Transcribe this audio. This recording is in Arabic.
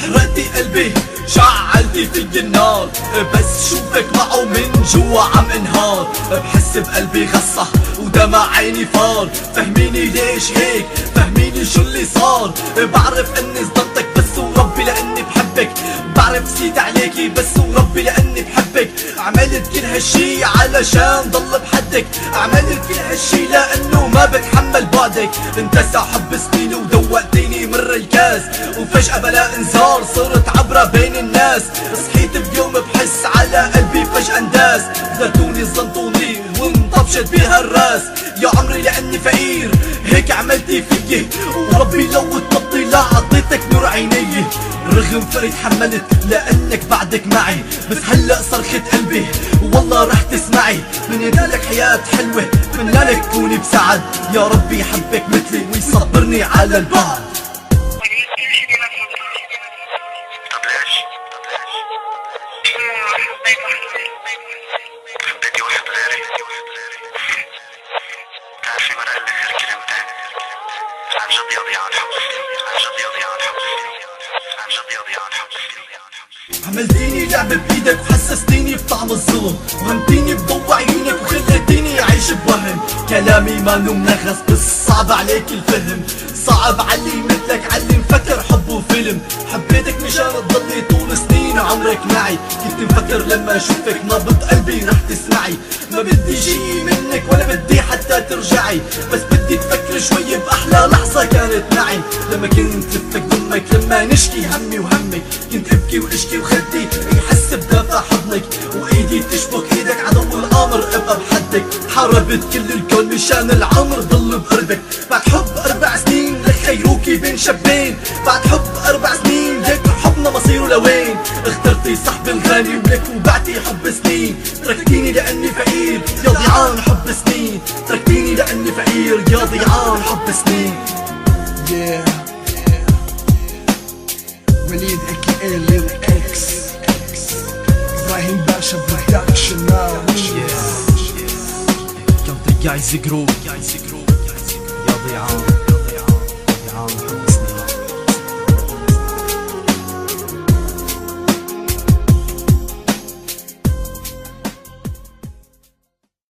حرقتي قلبي شعلتي في النار، بس شوفك معه من جوا عم انهار. بحس بقلبي غصة ودمع عيني فار، فهميني ليش هيك، فهميني شو اللي صار. بعرف اني ظلمتك بس وربي لاني بحبك، بعرف نسيت عليكي بس وربي لاني بحبك. عملت كل هالشي علشان ضل بحدك، عملت كل هالشي لانه ما بتحمل بعدك. انتسى حب سنين ودوقتيني مر الكاس، وفجأة بلا انذار صرت عبرة بين الناس. صحيت بيوم بحس على قلبي فجأة انداس، زرتوني ظلمتوني وانطبشت بيها الراس. يا عمري لاني فقير هيك عملتي فيي، وربي لو طلبتي لا عطيتك نور عيني. رغم فري تحملت لانك بعدك معي، بس هلأ صرخت قلبي والله رح تسمعي. من لك حياة حلوة من لك تكوني بسعد، يا ربي يحبك مثلي ويصبرني على البعد. طب ليش؟ حبيتي واحد غيري؟ بتعرفي مرة قال لي غير كلمتين، عن جد يا ضياع الحب، عن جد يا ضياع الحب، عن جد يا ضياع الحب. عملتيني لعب بايدك وحسستيني بطعم الظلم، وهمتيني بضوء عيونك وخليتيني اعيش بوهم. كلامي ما منغص بس صعب عليك الفهم، صعب علي مثلك علي مفكر حب وفيلم. حبيتك مشان تضلي طول سنين عمرك معي، كنت مفكر لما اشوفك نبض قلبي رح تسمعي. ما بدي شي منك ولا بدي حتى ترجعي، بس بدي تفكر شوي باحلى لحظة كانت معي. لما كنت لفك ضمك، لما نشكي همي وهمك، كنت ابكي واشكي وخدي يحس بدافع حضنك، وايدي تشبك ايدك عدو الامر ابقى بحدك. حاربت كل الكون مشان العمر ضل بقربك. بعد حب 4 سنين لك خيروكي بين شابين، بعد حب 4 سنين لك حبنا مصيره لوين. اخترتي صاحب الغالي ولك وبعتي حب سنين، تركتيني لاني فقير يا ضيعان حب سنين، تركتيني لاني فقير يا ضيعان حب سنين. وليد aka Lil X إبراهيم باشا برودكشن ناو. Quand tes guys gros, يا ضيعان